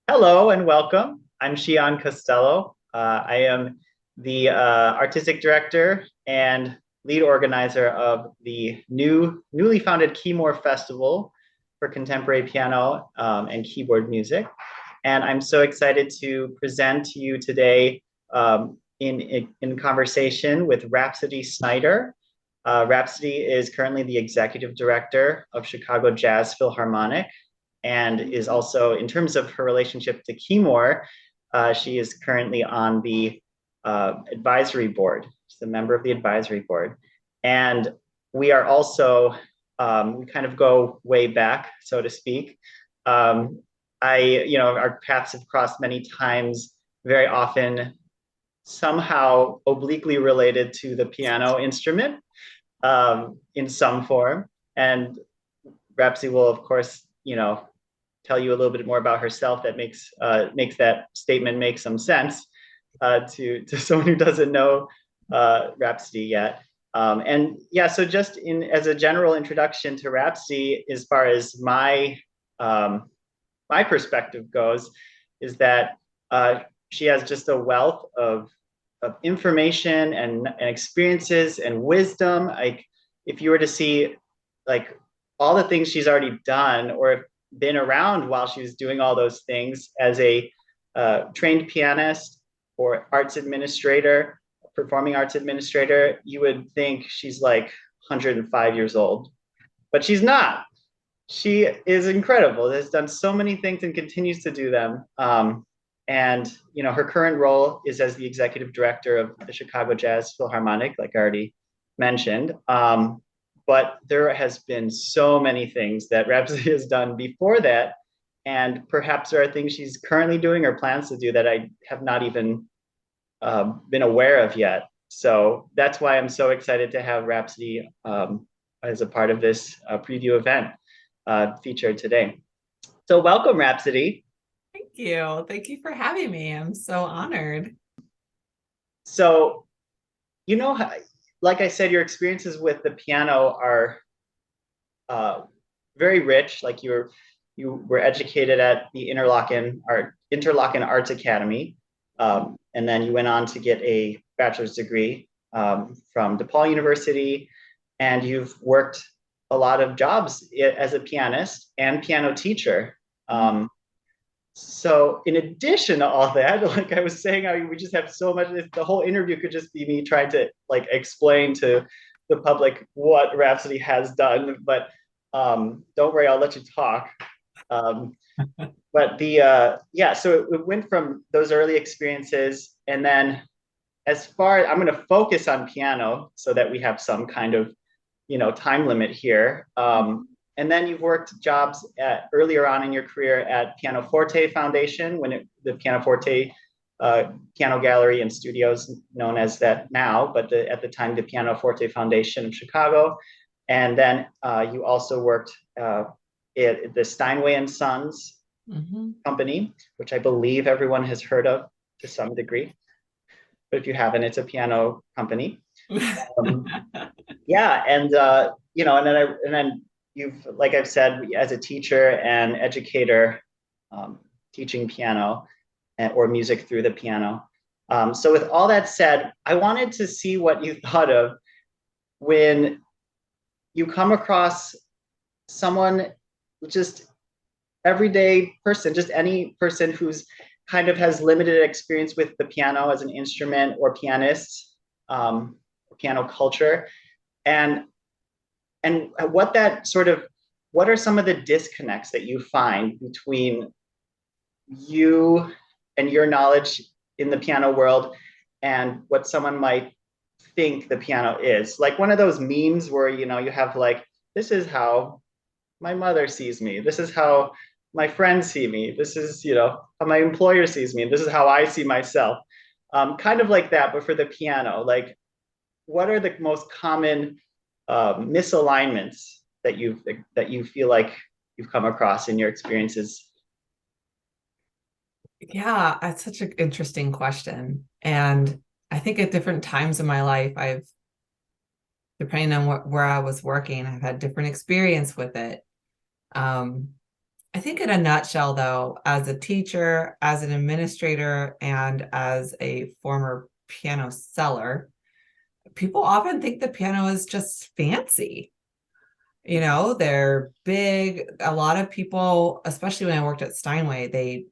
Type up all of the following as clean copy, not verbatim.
Hello and welcome. I'm Shi-An Costello. I am the artistic director and lead organizer of the newly founded Keymore Festival for contemporary piano and keyboard music. And I'm so excited to present to you today in conversation with Rhapsody Snyder. Rhapsody is currently the executive director of Chicago Jazz Philharmonic and is also, in terms of her relationship to Keymore, she is currently on the advisory board. She's a member of the advisory board. And we are also, we kind of go way back, so to speak. Our paths have crossed many times, very often somehow obliquely related to the piano instrument in some form. And Rhapsody will, of course, tell you a little bit more about herself that makes that statement make some sense to someone who doesn't know Rhapsody yet. And yeah, so just as a general introduction to Rhapsody, as far as my perspective goes, is that she has just a wealth of information and experiences and wisdom. Like if you were to see like all the things she's already done or been around while she was doing all those things as a trained pianist or arts administrator, performing arts administrator, you would think she's like 105 years old, but she's not. She is incredible, has done so many things and continues to do them. And her current role is as the executive director of the Chicago Jazz Philharmonic, like I already mentioned. But there has been so many things that Rhapsody has done before that. And perhaps there are things she's currently doing or plans to do that I have not even been aware of yet. So that's why I'm so excited to have Rhapsody as a part of this preview event featured today. So welcome, Rhapsody. Thank you. Thank you for having me. I'm so honored. So, like I said, your experiences with the piano are very rich. Like you were educated at the Interlochen Arts Academy, and then you went on to get a bachelor's degree from DePaul University, and you've worked a lot of jobs as a pianist and piano teacher. So in addition to all that, like I was saying, we just have so much, the whole interview could just be me trying to like explain to the public what Rhapsody has done, but don't worry, I'll let you talk. But so it went from those early experiences, and then I'm going to focus on piano so that we have some kind of, time limit here. And then you've worked jobs earlier on in your career at Pianoforte Foundation, the Pianoforte Piano Gallery and Studios, known as that now, but at the time, the Pianoforte Foundation of Chicago. And then you also worked at the Steinway and Sons company, which I believe everyone has heard of to some degree. But if you haven't, it's a piano company. Yeah, and and then you've, like I've said, as a teacher and educator, teaching piano or music through the piano. So with all that said, I wanted to see what you thought of when you come across someone, just everyday person, just any person who's kind of has limited experience with the piano as an instrument or pianist, piano culture, and what are some of the disconnects that you find between you and your knowledge in the piano world and what someone might think the piano is? Like one of those memes where, you have like, this is how my mother sees me. This is how my friends see me. This is, how my employer sees me. This is how I see myself. Kind of like that, but for the piano. Like, what are the most common misalignments that you feel like you've come across in your experiences? Yeah, that's such an interesting question. And I think at different times in my life, depending on where I was working, I've had different experience with it. And I think in a nutshell, though, as a teacher, as an administrator, and as a former piano seller, people often think the piano is just fancy. You know, they're big. A lot of people, especially when I worked at Steinway, they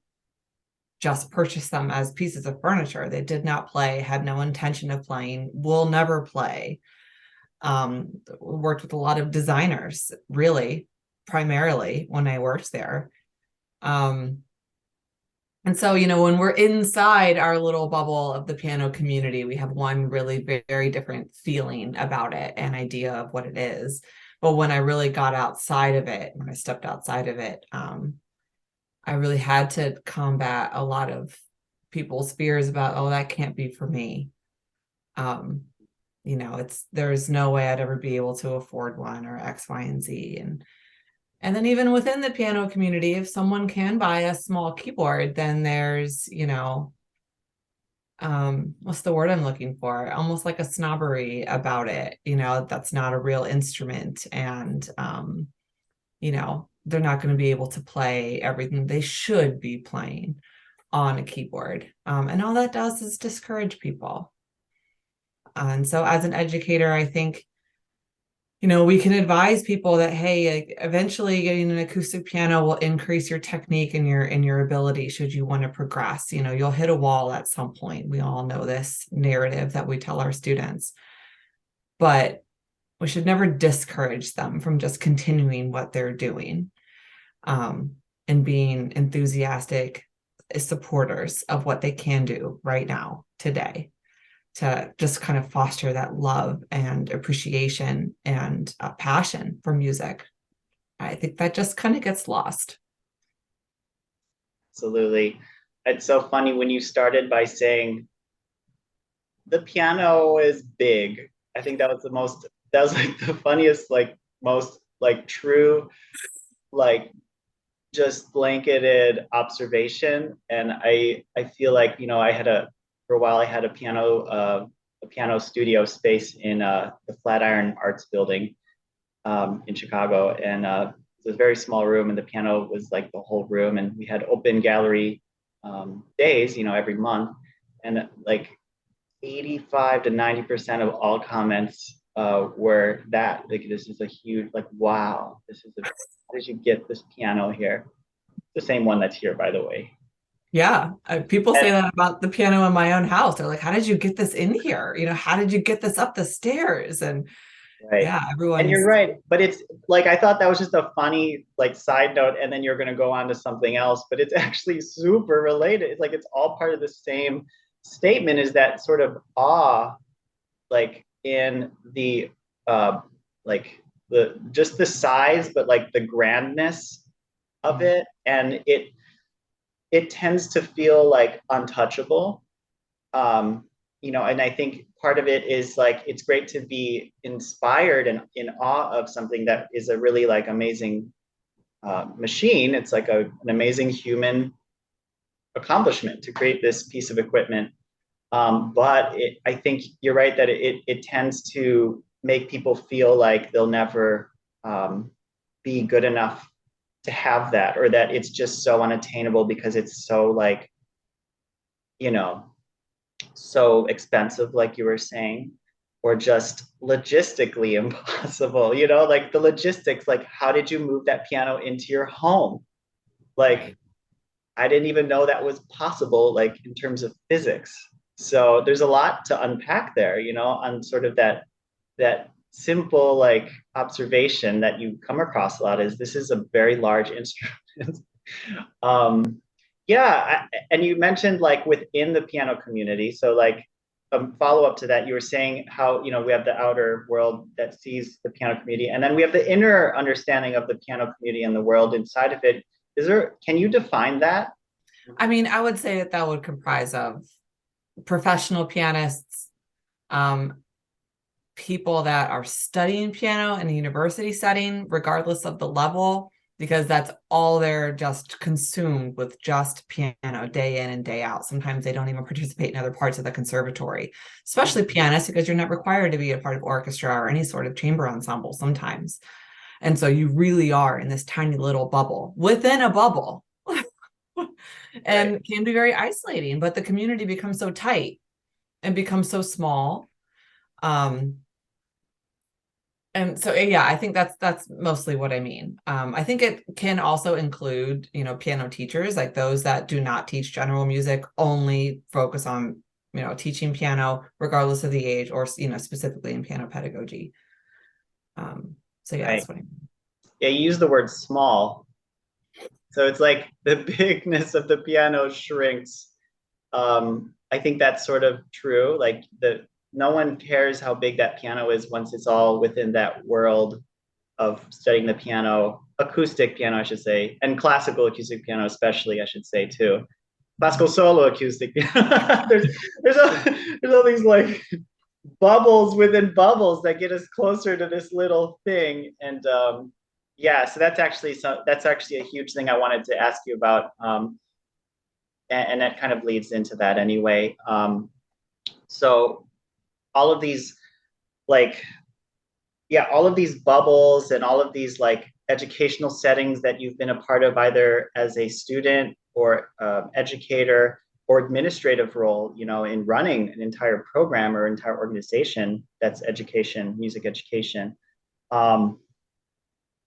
just purchased them as pieces of furniture. They did not play, had no intention of playing, will never play. Worked with a lot of designers, really, primarily when I worked there. Um, and so, you know, when we're inside our little bubble of the piano community, we have one really very different feeling about it and idea of what it is. But when I really got outside of it, when I stepped outside of it, I really had to combat a lot of people's fears about, oh, that can't be for me. Um, you know, there's no way I'd ever be able to afford one or X, Y, and Z. And then even within the piano community, if someone can buy a small keyboard, then there's, you know, what's the word I'm looking for? Almost like a snobbery about it, you know, that's not a real instrument. And, you know, they're not going to be able to play everything they should be playing on a keyboard. And all that does is discourage people. And so as an educator, I think, you know, we can advise people that, hey, eventually getting an acoustic piano will increase your technique and your ability should you want to progress. You know, you'll hit a wall at some point. We all know this narrative that we tell our students. But we should never discourage them from just continuing what they're doing, and being enthusiastic supporters of what they can do right now, today, to just kind of foster that love and appreciation and passion for music. I think that just kind of gets lost. Absolutely. It's so funny when you started by saying the piano is big. I think that was like the funniest, like most like true, like just blanketed observation. And I feel like, you know, for a while I had a piano studio space in the Flatiron Arts Building in Chicago. And it was a very small room, and the piano was like the whole room. And we had open gallery days, you know, every month. And like 85 to 90% of all comments were that, like, this is a huge, like, wow, how did you get this piano here? The same one that's here, by the way. Yeah, people say And, that about the piano in my own house. They're like, how did you get this in here? You know, how did you get this up the stairs? And right. yeah, And you're everyone's, right. But it's like, I thought that was just a funny, like, side note, and then you're going to go on to something else, but it's actually super related. It's like, it's all part of the same statement, is that sort of awe, like in the, like just the size, but like the grandness of it. And it tends to feel like untouchable. You know, and I think part of it is like, it's great to be inspired and in awe of something that is a really like amazing machine. It's like an amazing human accomplishment to create this piece of equipment. I think you're right that it tends to make people feel like they'll never be good enough to have that, or that it's just so unattainable because it's so like, you know, so expensive, like you were saying, or just logistically impossible, you know, like the logistics, like how did you move that piano into your home? Like, right. I didn't even know that was possible, like in terms of physics. So there's a lot to unpack there, you know, on sort of that simple like observation that you come across a lot, is this is a very large instrument. um, and you mentioned like within the piano community. So like follow up to that, you were saying how, you know, we have the outer world that sees the piano community, and then we have the inner understanding of the piano community and the world inside of it. Can you define that? I mean, I would say that that would comprise of professional pianists, um, people that are studying piano in a university setting, regardless of the level, because that's all they're just consumed with, just piano day in and day out. Sometimes they don't even participate in other parts of the conservatory, especially pianists, because you're not required to be a part of orchestra or any sort of chamber ensemble sometimes. And so you really are in this tiny little bubble within a bubble. And Right. can be very isolating, but the community becomes so tight and becomes so small. And so yeah, I think that's mostly what I mean. I think it can also include, piano teachers, like those that do not teach general music, only focus on, teaching piano regardless of the age, or specifically in piano pedagogy. So yeah, Right. that's what I mean. Yeah, you use the word small. So it's like the bigness of the piano shrinks. I think that's sort of true. Like no one cares how big that piano is once it's all within that world of studying the piano, acoustic piano, I should say, and classical acoustic piano, especially, I should say too. Classical solo acoustic piano. there's all these like bubbles within bubbles that get us closer to this little thing. And yeah, so that's actually a huge thing I wanted to ask you about. And that kind of leads into that anyway. So all of these like yeah, all of these bubbles and all of these like educational settings that you've been a part of either as a student or educator or administrative role, in running an entire program or entire organization that's education, music education. Um,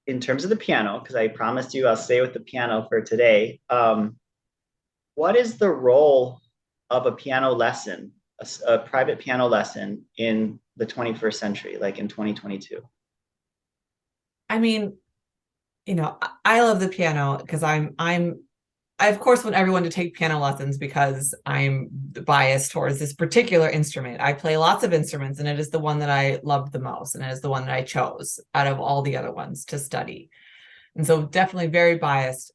in terms of the piano, because I promised you I'll stay with the piano for today. What is the role of a piano lesson, a private piano lesson in the 21st century, like in 2022? I mean, I love the piano because I of course want everyone to take piano lessons because I'm biased towards this particular instrument. I play lots of instruments, and it is the one that I loved the most, and it is the one that I chose out of all the other ones to study. And so definitely very biased.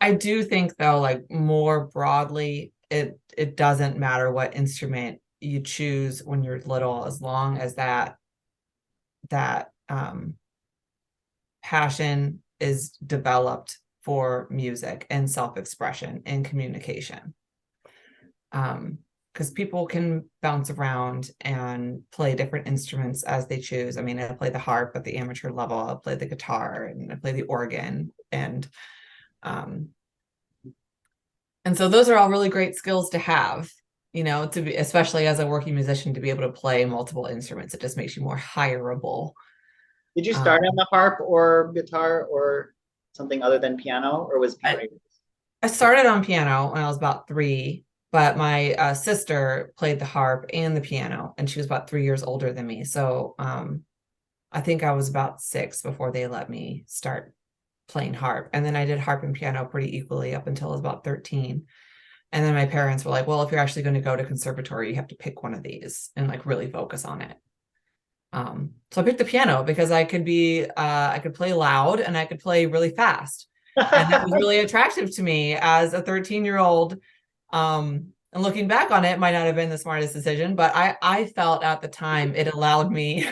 I do think though, like more broadly, it doesn't matter what instrument you choose when you're little, as long as that passion is developed for music and self-expression and communication. Because people can bounce around and play different instruments as they choose. I mean, I play the harp at the amateur level, I play the guitar, and I play the organ, um, and so those are all really great skills to have, to be, especially as a working musician, to be able to play multiple instruments. It just makes you more hireable. Did you start on Um, the harp or guitar or something other than piano, or was piano? I, I started on piano when I was about 3, but my sister played the harp and the piano, and she was about 3 years older than me. So I think I was about 6 before they let me start playing harp. And then I did harp and piano pretty equally up until I was about 13. And then my parents were like, well, if you're actually going to go to conservatory, you have to pick one of these and like really focus on it. So I picked the piano because I could play loud and I could play really fast. And that was really attractive to me as a 13-year-old. And looking back on it, might not have been the smartest decision, but I felt at the time it allowed me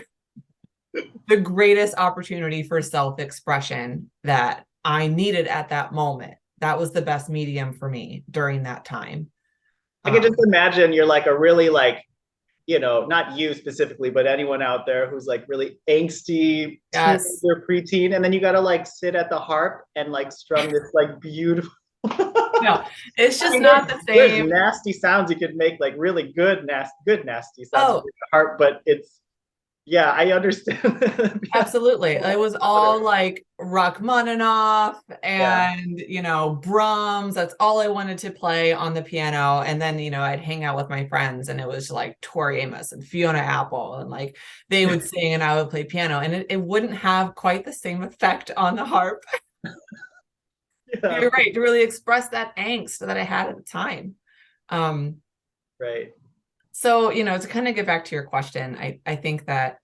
the greatest opportunity for self-expression that I needed at that moment. That was the best medium for me during that time. I can just Um, imagine you're like a really like, not you specifically, but anyone out there who's like really angsty yes. teenager, preteen, and then you got to like sit at the harp and like strum this like beautiful. No, it's I just mean, not the there's same. nasty sounds you could make, like really good nasty sounds with Oh, the harp, but yeah, I understand. absolutely. It was all like Rachmaninoff Yeah. and, Brahms. That's all I wanted to play on the piano. And then, I'd hang out with my friends and it was like Tori Amos and Fiona Apple. And like they would sing and I would play piano. And it wouldn't have quite the same effect on the harp. Yeah. You're right, to really express that angst that I had at the time. Um, Right. so, to kind of get back to your question, I think that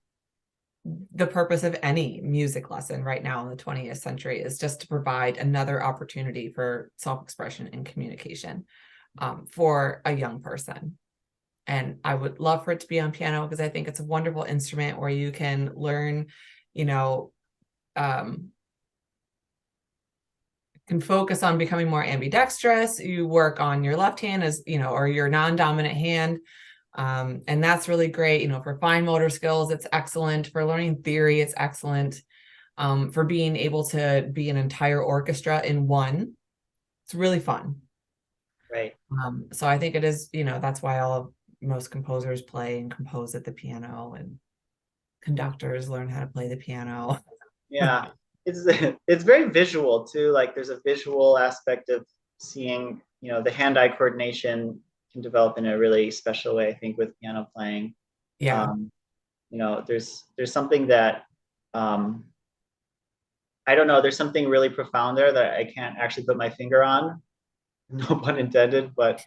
the purpose of any music lesson right now in the 20th century is just to provide another opportunity for self-expression and communication for a young person. And I would love for it to be on piano because I think it's a wonderful instrument where you can learn, um, can focus on becoming more ambidextrous. You work on your left hand or your non-dominant hand. And that's really great. For fine motor skills, it's excellent. For learning theory, it's excellent. For being able to be an entire orchestra in one, it's really fun. Right. So I think it is, that's why most composers play and compose at the piano, and conductors learn how to play the piano. Yeah. It's it's very visual too. Like there's a visual aspect of seeing, the hand-eye coordination can develop in a really special way, I think, with piano playing. Yeah. Um, there's something that I don't know, there's something really profound there that I can't actually put my finger on. No pun intended, but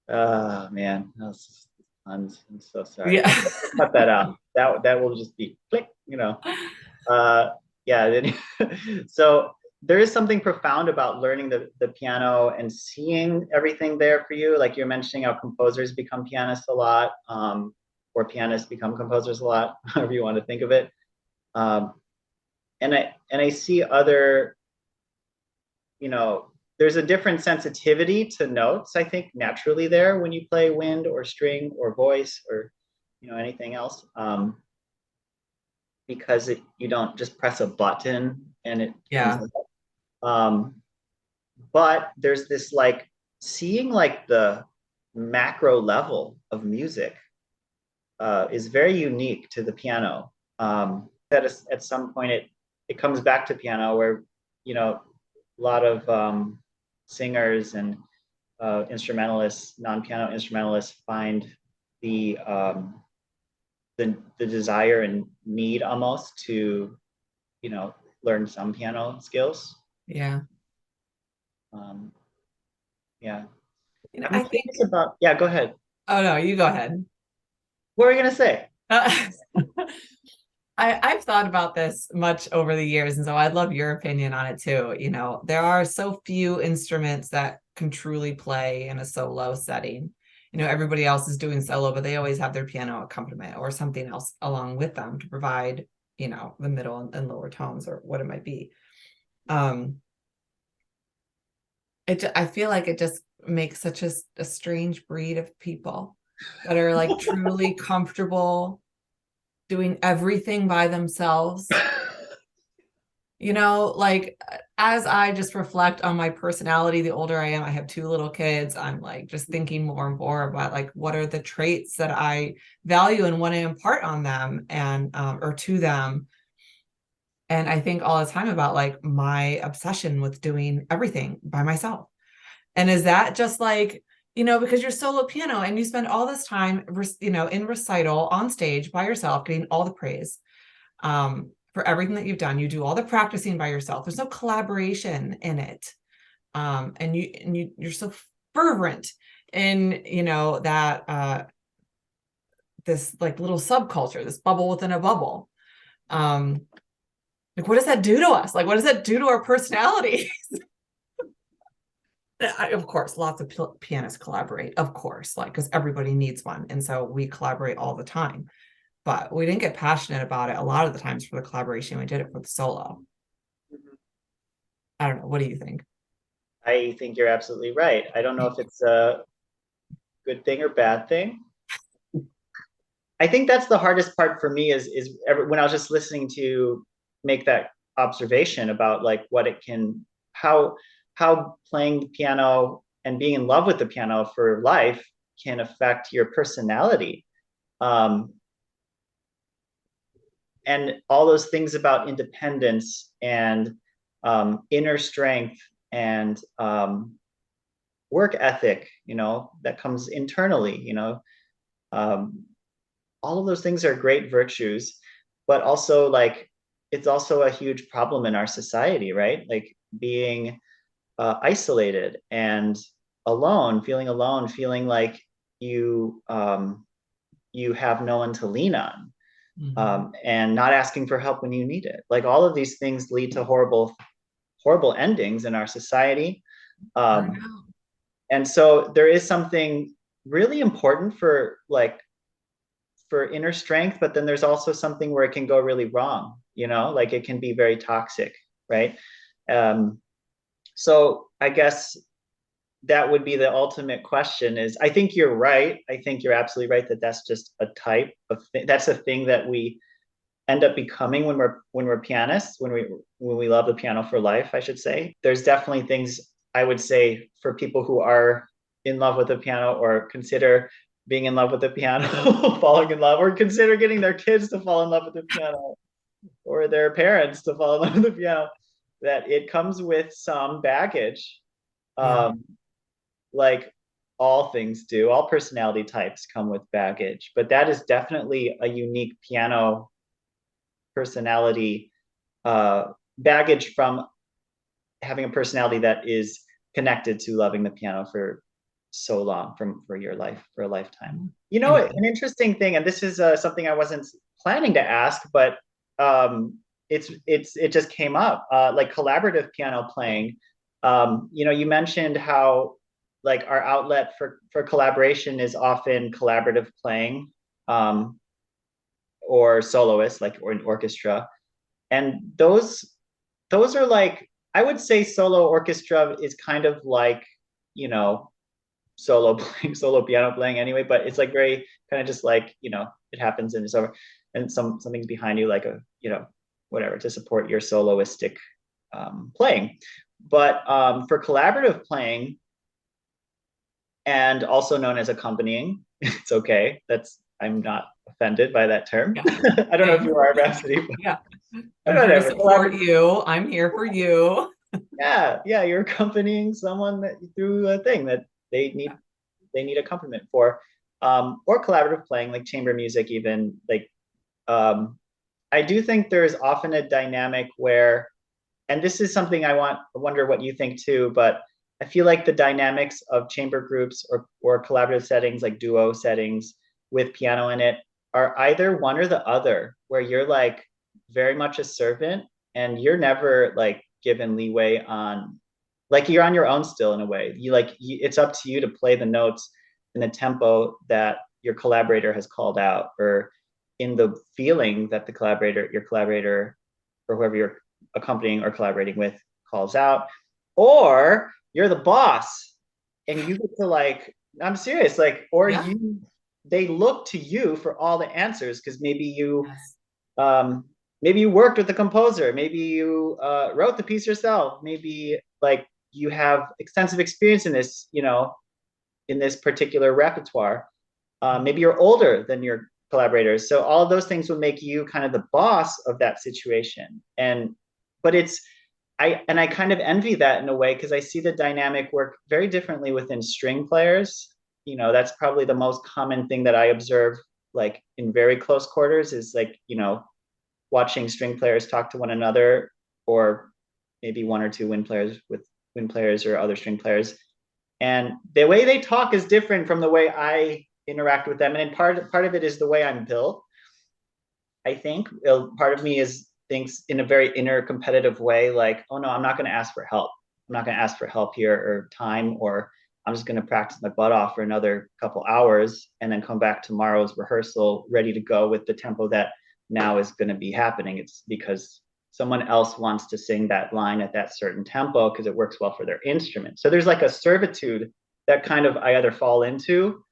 man, that's puns. I'm so sorry. Yeah. Cut that out. That will just be click. Uh, yeah. So there is something profound about learning the piano and seeing everything there for you. Like you're mentioning how composers become pianists a lot, or pianists become composers a lot, however you want to think of it. Um, and I see other, there's a different sensitivity to notes, I think, naturally there when you play wind or string or voice or anything else, because you don't just press a button and it comes Yeah. up. But there's this like seeing like the macro level of music is very unique to the piano. At some point it comes back to piano where a lot of singers and instrumentalists, non-piano instrumentalists, find the the desire and need almost to learn some piano skills. Yeah. Um, yeah, I I'm think, curious about. Yeah, go ahead. oh no, you go ahead. What were you gonna say? Uh, I've thought about this much over the years, and so I'd love your opinion on it too. There are so few instruments that can truly play in a solo setting. Everybody else is doing solo, but they always have their piano accompaniment or something else along with them to provide, the middle and lower tones or what it might be. I feel like it just makes such a strange breed of people that are like truly comfortable doing everything by themselves. Like as I just reflect on my personality, the older I am, I have two little kids. I'm like just thinking more and more about like what are the traits that I value and want to impart on them and or to them. And I think all the time about like my obsession with doing everything by myself. And is that just like, because you're solo piano and you spend all this time, in recital on stage by yourself, getting all the praise for everything that you've done. You do all the practicing by yourself. There's no collaboration in it. And you're so fervent in, that this like little subculture, this bubble within a bubble. Like, what does that do to us? Like, what does that do to our personalities? Of course, lots of pianists collaborate, of course, like because everybody needs one. And so we collaborate all the time. But we didn't get passionate about it a lot of the times for the collaboration. We did it for the solo. I don't know. What do you think? I think you're absolutely right. I don't know if it's a good thing or bad thing. I think that's the hardest part for me is when I was just listening to make that observation about like what it can, how playing the piano and being in love with the piano for life can affect your personality. Um, and all those things about independence and inner strength and work ethic, that comes internally, um, all of those things are great virtues, but also like it's also a huge problem in our society, right? Like being isolated and alone, feeling like you have no one to lean on, and not asking for help when you need it. Like all of these things lead to horrible endings in our society. Um, and so there is something really important for inner strength, but then there's also something where it can go really wrong, like it can be very toxic, right? Um, so I guess that would be the ultimate question. Is I think you're right. I think you're absolutely right that that's just a type of that's a thing that we end up becoming when we're pianists, when we love the piano for life, I should say. There's definitely things I would say for people who are in love with the piano or consider being in love with the piano, falling in love, or consider getting their kids to fall in love with the piano or their parents to fall in love with the piano, that it comes with some baggage. Yeah. Like all things do, all personality types come with baggage, but that is definitely a unique piano personality uh, baggage from having a personality that is connected to loving the piano for so long, from for your life, for a lifetime. You know, And an interesting thing, and this is something I wasn't planning to ask, but it just came up, like collaborative piano playing. You know, you mentioned how like our outlet for collaboration is often collaborative playing, or soloist, like or an orchestra, and those are like, I would say solo orchestra is kind of like, you know, solo playing, solo piano playing anyway, but it's like very kind of just like, you know, it happens and it's over, and something's behind you, like a, you know, whatever, to support your soloistic playing. But for collaborative playing, and also known as accompanying, it's okay. That's, I'm not offended by that term. yeah, I don't know if same. you are, Rhapsody, but Yeah. I'm here to whatever. support you. I'm here for you. Yeah, you're accompanying someone that through a thing that they need they need accompaniment for, or collaborative playing, like chamber music, even like, I do think there's often a dynamic where, and this is something I wonder what you think too, but I feel like the dynamics of chamber groups or collaborative settings, like duo settings with piano in it, are either one or the other, where you're like very much a servant and you're never like given leeway on, like you're on your own still in a way. It's up to you to play the notes in the tempo that your collaborator has called out, or in the feeling that your collaborator, or whoever you're accompanying or collaborating with, calls out. Or you're the boss and you get to like, I'm serious, like, or Yeah. you, they look to you for all the answers because Yes. um, maybe you worked with the composer, maybe you wrote the piece yourself, maybe like you have extensive experience in this, you know, in this particular repertoire. Maybe you're older than your collaborators. So all of those things would make you kind of the boss of that situation. But I kind of envy that in a way, because I see the dynamic work very differently within string players. You know, that's probably the most common thing that I observe, like in very close quarters, is like, you know, watching string players talk to one another, or maybe one or two wind players with wind players or other string players. And the way they talk is different from the way I interact with them. And part of it is the way I'm built. I think part of me is thinks in a very inner competitive way, like, oh no, I'm not going to ask for help. I'm not going to ask for help here or time, or I'm just going to practice my butt off for another couple hours and then come back tomorrow's rehearsal ready to go with the tempo that now is going to be happening. It's because someone else wants to sing that line at that certain tempo because it works well for their instrument. So there's like a servitude that kind of I either fall into,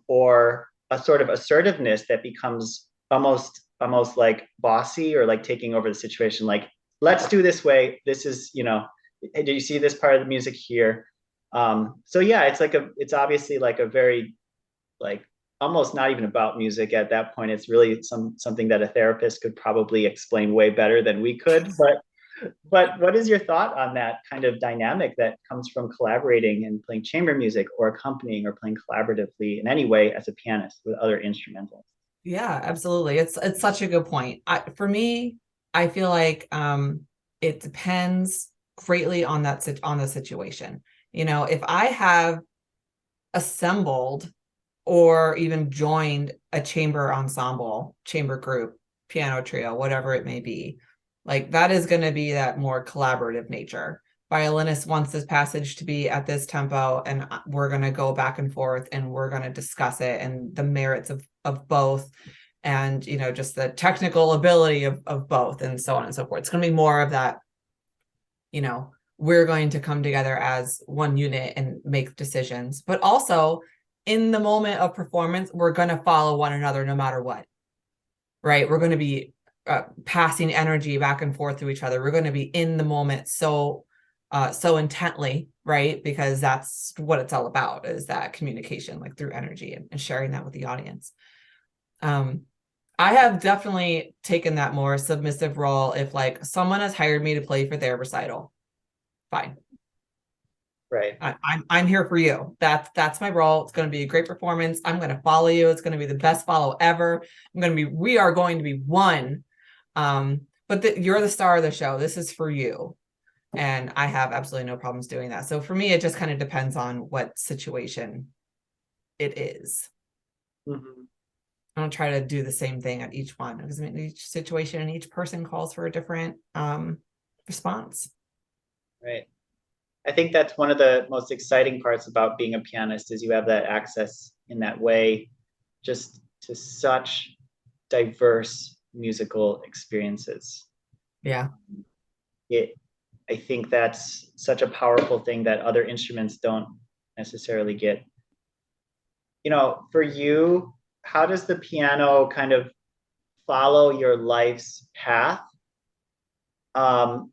or a sort of assertiveness that becomes almost like bossy, or like taking over the situation. Like, let's do this way. This is, you know, do you see this part of the music here? So yeah, it's obviously like a very like almost not even about music at that point. It's really something that a therapist could probably explain way better than we could. But what is your thought on that kind of dynamic that comes from collaborating and playing chamber music, or accompanying or playing collaboratively in any way as a pianist with other instrumentals? Yeah, absolutely. It's such a good point. For me, I feel like it depends greatly on on the situation. You know, if I have assembled or even joined a chamber ensemble, chamber group, piano trio, whatever it may be, like that is going to be that more collaborative nature. Violinist wants this passage to be at this tempo, and we're going to go back and forth and we're going to discuss it and the merits of both, and you know, just the technical ability of both, and so on and so forth. It's going to be more of that, you know, we're going to come together as one unit and make decisions. But also in the moment of performance, we're going to follow one another no matter what, right? We're going to be passing energy back and forth to each other. We're going to be in the moment so intently, right? Because that's what it's all about, is that communication, like through energy and sharing that with the audience. I have definitely taken that more submissive role. If like someone has hired me to play for their recital, fine. Right. I'm here for you. That's my role. It's going to be a great performance. I'm going to follow you. It's going to be the best follow ever. We are going to be one. But you're the star of the show. This is for you. And I have absolutely no problems doing that. So for me, it just kind of depends on what situation it is. Mm-hmm. I don't try to do the same thing at each one, because I mean, each situation and each person calls for a different response. Right. I think that's one of the most exciting parts about being a pianist, is you have that access in that way just to such diverse musical experiences. Yeah. I think that's such a powerful thing that other instruments don't necessarily get. You know, for you, how does the piano kind of follow your life's path? And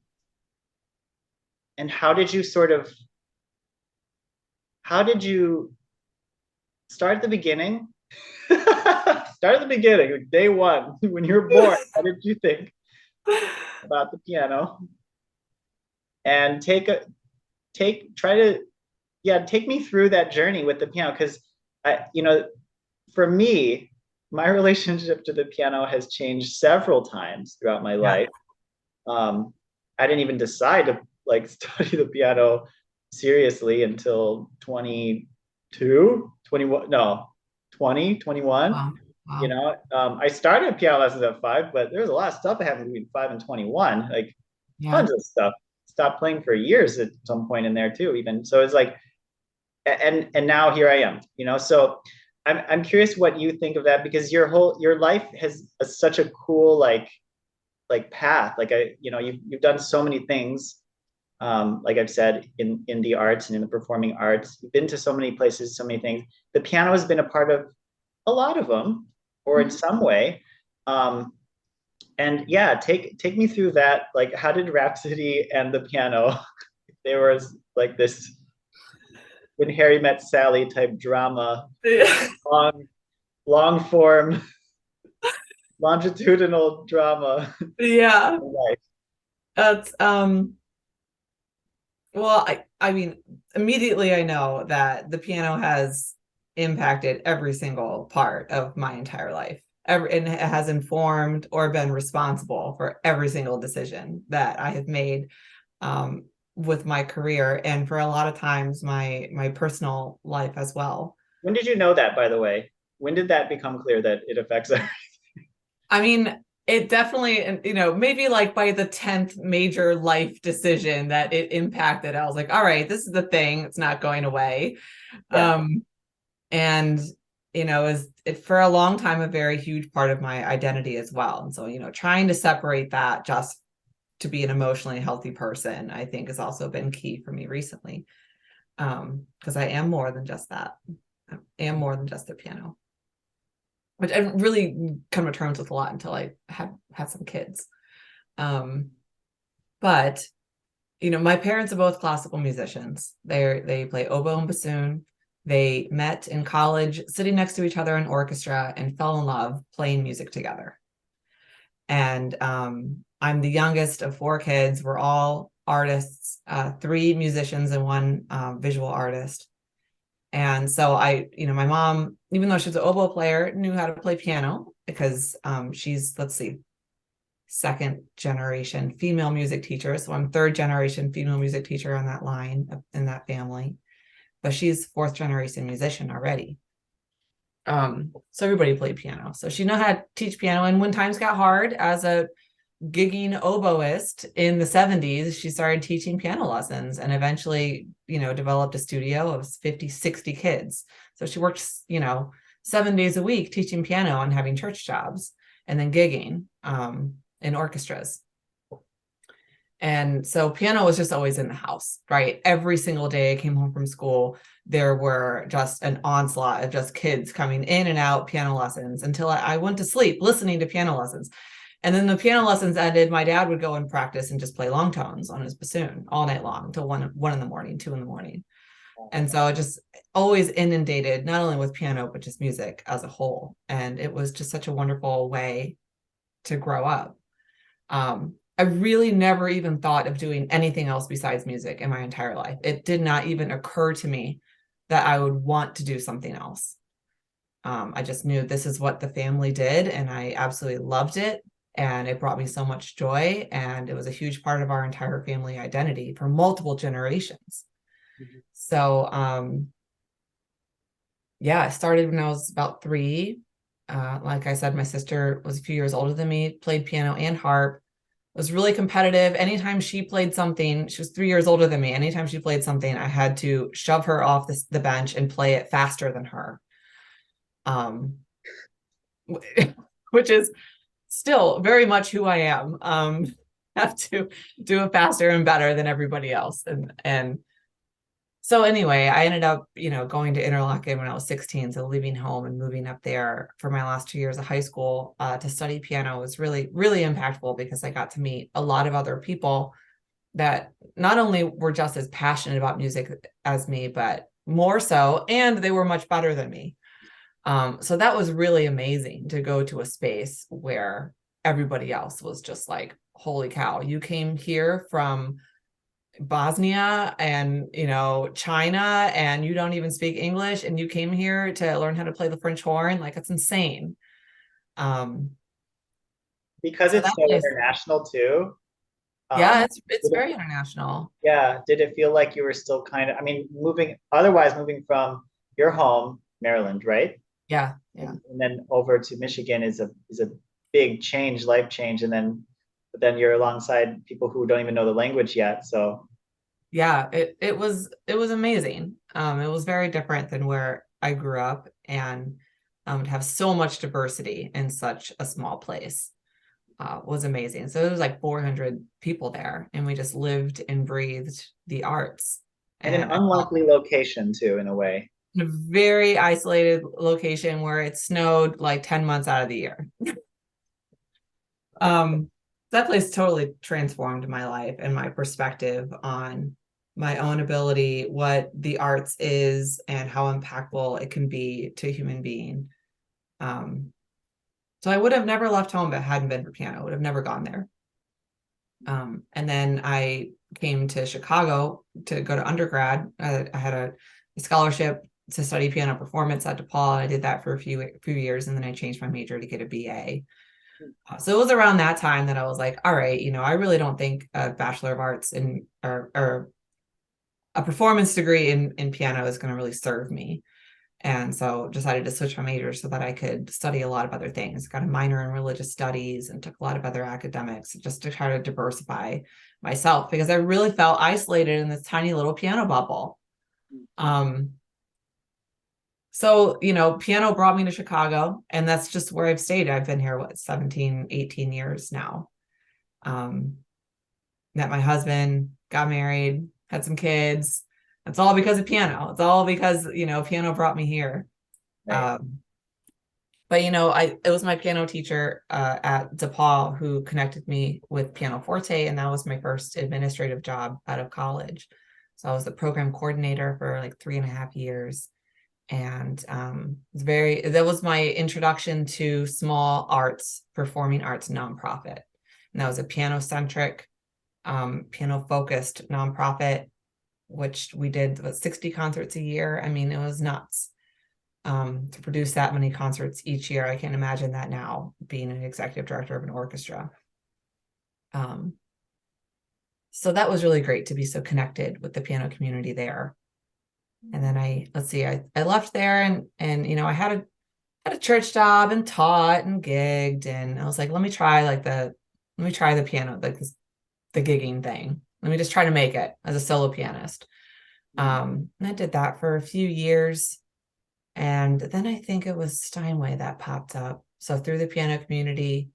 how did you start at the beginning? Start at the beginning, like day one, when you were born. How did you think about the piano? And take me through that journey with the piano, because for me, my relationship to the piano has changed several times throughout my life. I didn't even decide to like study the piano seriously until 22, 21, no, 20, 21. Wow. I started piano lessons at 5, but there's a lot of stuff that happened between 5 and 21, like tons of stuff. Stopped playing for years at some point in there too, even. So it's like, and now here I am, so I'm curious what you think of that, because your life has such a cool like path. Like you've done so many things, like I've said, in the arts and in the performing arts. You've been to so many places, so many things. The piano has been a part of a lot of them, or in some way. And yeah, take me through that. Like, how did Rhapsody and the piano, they were like this When Harry Met Sally type drama, long form, longitudinal drama. Yeah. That's well, I mean, immediately I know that the piano has impacted every single part of my entire life. And it has informed or been responsible for every single decision that I have made with my career, and for a lot of times my personal life as well. When did you know that, by the way? When did that become clear that it affects everything? I mean, it definitely, maybe like by the 10th major life decision that it impacted, I was like, all right, this is the thing. It's not going away. Yeah. And, is it for a long time, a very huge part of my identity as well. And so, trying to separate that just to be an emotionally healthy person, I think has also been key for me recently. Because I am more than just that. I am more than just the piano, which I really come to terms with a lot until I had some kids. But my parents are both classical musicians. They play oboe and bassoon. They met in college, sitting next to each other in orchestra, and fell in love playing music together. And I'm the youngest of 4 kids. We're all artists, 3 musicians and 1 visual artist. And so my mom, even though she's an oboe player, knew how to play piano, because she's, let's see, 2nd generation female music teacher. So I'm 3rd generation female music teacher on that line in that family, but she's 4th generation musician already. So everybody played piano. So she knew how to teach piano. And when times got hard as a gigging oboist in the 70s, she started teaching piano lessons, and eventually, developed a studio of 50, 60 kids. So she worked, 7 days a week teaching piano and having church jobs, and then gigging in orchestras. And so piano was just always in the house, right? Every single day I came home from school, there were just an onslaught of just kids coming in and out piano lessons until I went to sleep listening to piano lessons. And then the piano lessons ended. My dad would go and practice and just play long tones on his bassoon all night long until one in the morning, 2 in the morning. And so I just always inundated, not only with piano, but just music as a whole. And it was just such a wonderful way to grow up. I really never even thought of doing anything else besides music in my entire life. It did not even occur to me that I would want to do something else. I just knew this is what the family did, and I absolutely loved it. And it brought me so much joy, and it was a huge part of our entire family identity for multiple generations. So, yeah, I started when I was about 3. Like I said, my sister was a few years older than me, played piano and harp, was really competitive. Anytime she played something, she was 3 years older than me. Anytime she played something, I had to shove her off the bench and play it faster than her. Which is still very much who I am. Have to do it faster and better than everybody else. And so anyway, I ended up, going to Interlochen when I was 16. So leaving home and moving up there for my last 2 years of high school to study piano was really, really impactful because I got to meet a lot of other people that not only were just as passionate about music as me, but more so, and they were much better than me. So that was really amazing to go to a space where everybody else was just like, holy cow, you came here from Bosnia and China, and you don't even speak English, and you came here to learn how to play the French horn. Like, it's insane. Because So it's that so place, international too. yeah, Um, it's very international. yeah, did it feel like you were still kind of, I mean, moving from your home, Maryland, right? Yeah, yeah. And then over to Michigan is a big change, life change. And then but then you're alongside people who don't even know the language yet. So Yeah, it was amazing. It was very different than where I grew up, and to have so much diversity in such a small place was amazing. So it was like 400 people there, and we just lived and breathed the arts. in an And I felt unlikely location too, in a way. in a very isolated location where it snowed like 10 months out of the year. Um, that place totally transformed my life and my perspective on my own ability, what the arts is, and how impactful it can be to a human being. Um, so I would have never left home if it hadn't been for piano. I would have never gone there. And then I came to Chicago to go to undergrad. I had a scholarship to study piano performance at DePaul. I did that for a few years, and then I changed my major to get a BA. So it was around that time that I was like, all right, I really don't think a Bachelor of Arts or a performance degree in piano is going to really serve me. And so decided to switch my major so that I could study a lot of other things. Got a minor in religious studies and took a lot of other academics just to try to diversify myself because I really felt isolated in this tiny little piano bubble. So, piano brought me to Chicago, and that's just where I've stayed. I've been here, 17, 18 years now. Um, Met my husband, got married, had some kids. It's all because of piano. It's all because, piano brought me here. Right. But it was my piano teacher at DePaul who connected me with pianoforte, and that was my first administrative job out of college. So I was the program coordinator for like 3.5 years, and that was my introduction to small arts, performing arts nonprofit, and that was a piano-centric, piano-focused nonprofit, which we did about 60 concerts a year. I mean, it was nuts. To produce that many concerts each year. I can't imagine that now, being an executive director of an orchestra. So that was really great to be so connected with the piano community there. And then I left there and I had a church job and taught and gigged, and I was like, let me try the piano, like the gigging thing. Let me just try to make it as a solo pianist. And I did that for a few years. And then I think it was Steinway that popped up. So through the piano community,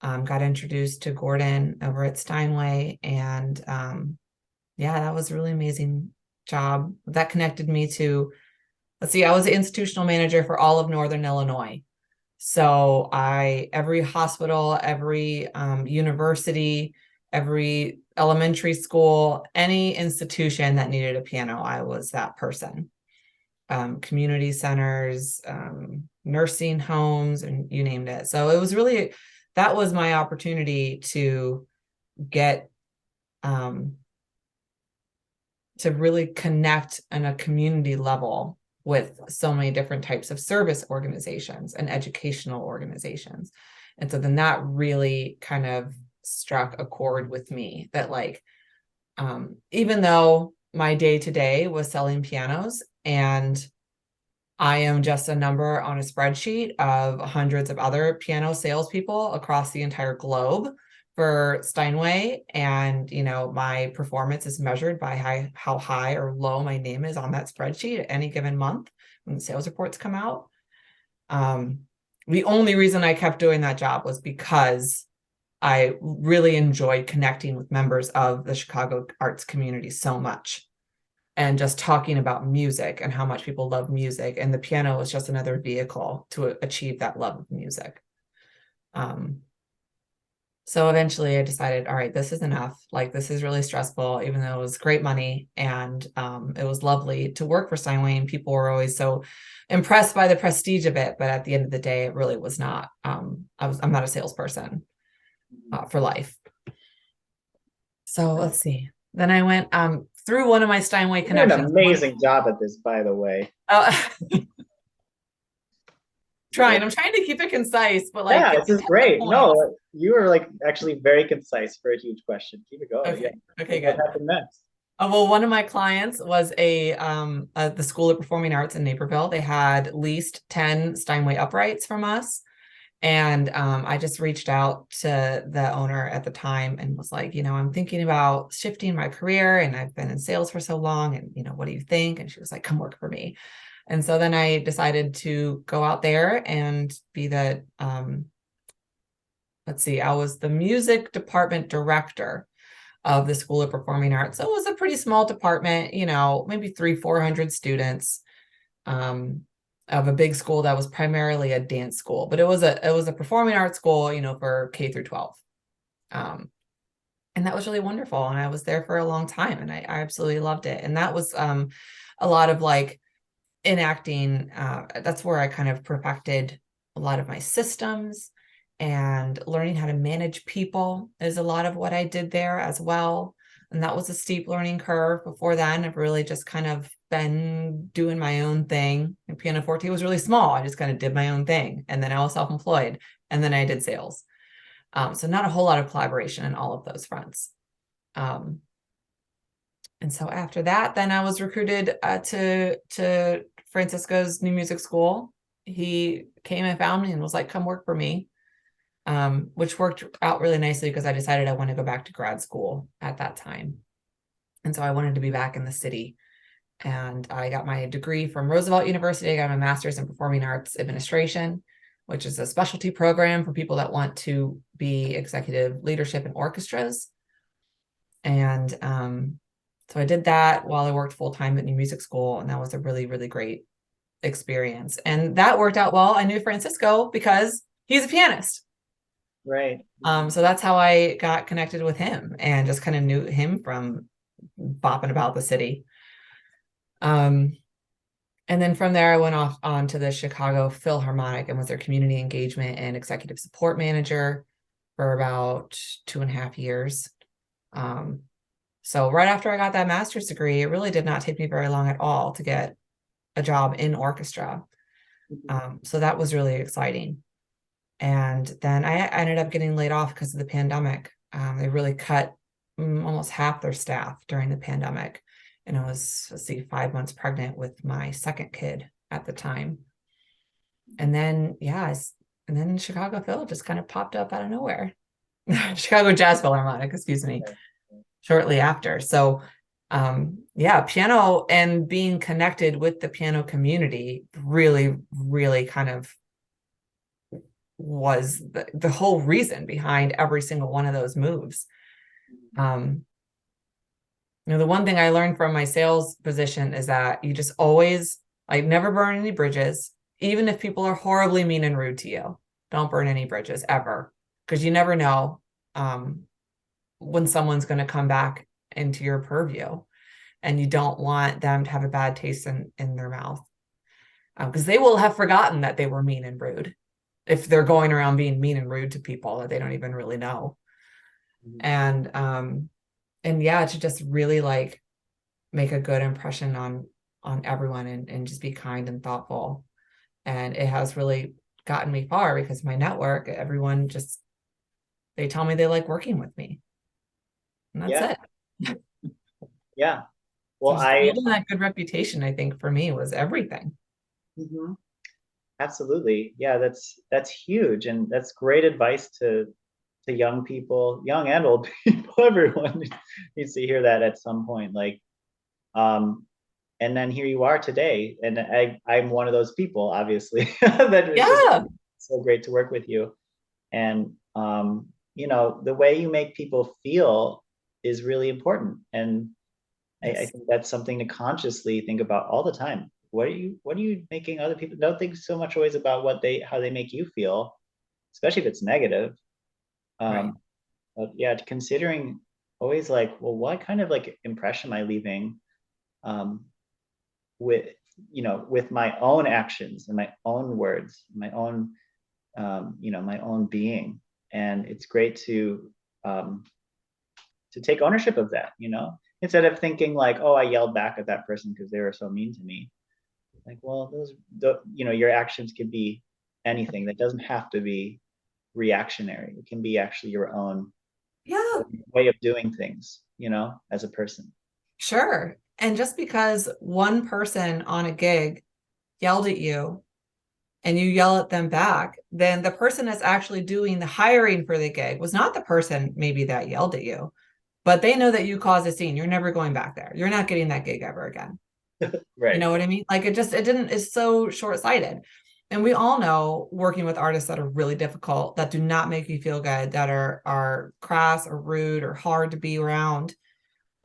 got introduced to Gordon over at Steinway, and yeah, that was a really amazing job. That connected me to, let's see, I was the institutional manager for all of Northern Illinois. So every hospital, every university, every elementary school, any institution that needed a piano, I was that person. Community centers, nursing homes, and you named it. So it was really, that was my opportunity to get, to really connect on a community level with so many different types of service organizations and educational organizations. And so then that really kind of struck a chord with me that, like, even though my day to day was selling pianos and I am just a number on a spreadsheet of hundreds of other piano salespeople across the entire globe for Steinway, and my performance is measured by how high or low my name is on that spreadsheet at any given month when the sales reports come out. The only reason I kept doing that job was because I really enjoyed connecting with members of the Chicago arts community so much, and just talking about music and how much people love music. And the piano was just another vehicle to achieve that love of music. So eventually I decided, all right, this is enough. Like, this is really stressful, even though it was great money. And it was lovely to work for Steinway, and people were always so impressed by the prestige of it. But at the end of the day, it really was not. I'm not a salesperson for life. So let's see. Then I went through one of my Steinway connections. You're an amazing job at this, by the way. I'm trying to keep it concise, but like, yeah, this is great. No, you were like actually very concise for a huge question. Keep it going. Okay. Yeah. Okay, good. What happened next? Well, one of my clients was the School of Performing Arts in Naperville. They had leased 10 Steinway uprights from us. And I just reached out to the owner at the time and was like, I'm thinking about shifting my career, and I've been in sales for so long, and what do you think? And she was like, come work for me. And so then I decided to go out there and be I was the music department director of the School of Performing Arts. So it was a pretty small department, maybe 300-400 students, of a big school that was primarily a dance school, but it was a performing arts school, for K through 12. And that was really wonderful. And I was there for a long time, and I absolutely loved it. And that was a lot of like enacting. That's where I kind of perfected a lot of my systems, and learning how to manage people is a lot of what I did there as well. And that was a steep learning curve. Before then, I've really just kind of been doing my own thing. And pianoforte was really small. I just kind of did my own thing. And then I was self-employed. And then I did sales. So not a whole lot of collaboration in all of those fronts. And so after that, then I was recruited to Francisco's new music school. He came and found me and was like, come work for me. Which worked out really nicely because I decided I want to go back to grad school at that time. And so I wanted to be back in the city. And I got my degree from Roosevelt University. I got my master's in performing arts administration, which is a specialty program for people that want to be executive leadership in orchestras. And so I did that while I worked full-time at New Music School. And that was a really, really great experience. And that worked out well. I knew Francisco because he's a pianist. Right. So that's how I got connected with him, and just kind of knew him from bopping about the city. And then from there, I went off on to the Chicago Philharmonic and was their community engagement and executive support manager for about 2.5 years. So right after I got that master's degree, it really did not take me very long at all to get a job in orchestra. So that was really exciting. And then I ended up getting laid off because of the pandemic. They really cut almost half their staff during the pandemic. And I was, 5 months pregnant with my second kid at the time. And then, and then Chicago Phil just kind of popped up out of nowhere. Chicago Jazz Philharmonic, excuse me, shortly after. So, piano and being connected with the piano community really, really kind of was the whole reason behind every single one of those moves. The one thing I learned from my sales position is that you just always, like, never burn any bridges, even if people are horribly mean and rude to you. Don't burn any bridges ever, because you never know when someone's going to come back into your purview, and you don't want them to have a bad taste in their mouth, because they will have forgotten that they were mean and rude if they're going around being mean and rude to people that they don't even really know. And yeah, to just really like make a good impression on everyone, and just be kind and thoughtful. And it has really gotten me far, because my network, everyone just, they tell me they like working with me. And that's it. Yeah. So Well, just building that good reputation, I think, for me was everything. Mhm. Absolutely. Yeah, that's huge. And that's great advice to young people, young and old people. Everyone needs to hear that at some point. Like, and then here you are today. And I'm one of those people, obviously, that is just Yeah. so great to work with you. And the way you make people feel is really important. And I Yes. think that's something to consciously think about all the time. What are you making other people? Don't think so much always about how they make you feel, especially if it's negative. Right. But yeah, considering always like, well, what kind of like impression am I leaving um, with with my own actions and my own words, my own my own being. And it's great um, to take ownership of that, instead of thinking like, oh, I yelled back at that person because they were so mean to me. Like, well, your actions could be anything. That doesn't have to be reactionary. It can be actually your own Yeah, way of doing things, as a person. sure. And just because one person on a gig yelled at you and you yell at them back, then the person that's actually doing the hiring for the gig was not the person maybe that yelled at you, but they know that you caused a scene. You're never going back there. You're not getting that gig ever again. You Right. know what I mean? Like, it's so short-sighted. And we all know, working with artists that are really difficult, that do not make you feel good, that are crass or rude or hard to be around.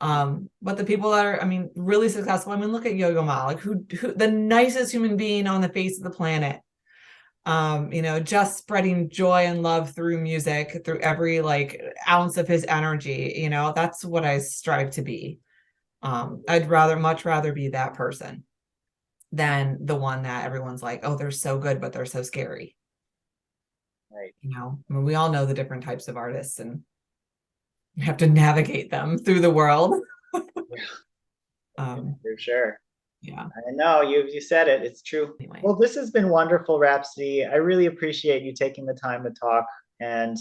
But the people that are, I mean, really successful. I mean, look at Yo-Yo Ma, like who the nicest human being on the face of the planet. Just spreading joy and love through music, through every like ounce of his energy. That's what I strive to be. I'd much rather be that person than the one that everyone's like, oh, they're so good, but they're so scary. Right. I mean, we all know the different types of artists, and you have to navigate them through the world. Yeah, um, for sure. yeah. I know you said it. It's true. Anyway, Well, this has been wonderful, Rhapsody. I really appreciate you taking the time to talk and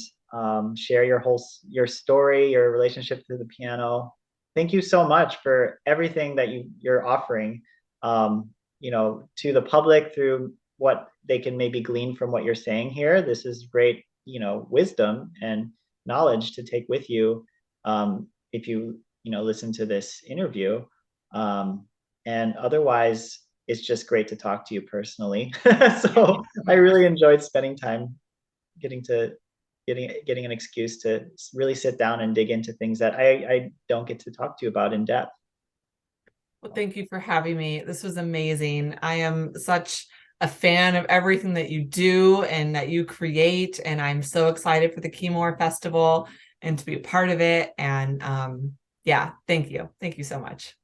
share your story, your relationship to the piano. Thank you so much for everything that you're offering, to the public through what they can maybe glean from what you're saying here. This is great, wisdom and knowledge to take with you if listen to this interview. Um, and otherwise, it's just great to talk to you personally. So I really enjoyed spending time getting to getting an excuse to really sit down and dig into things that I don't get to talk to you about in depth. well, thank you for having me. This was amazing. I am such a fan of everything that you do and that you create, and I'm so excited for the Keymore Festival and to be a part of it. And yeah, thank you. Thank you so much.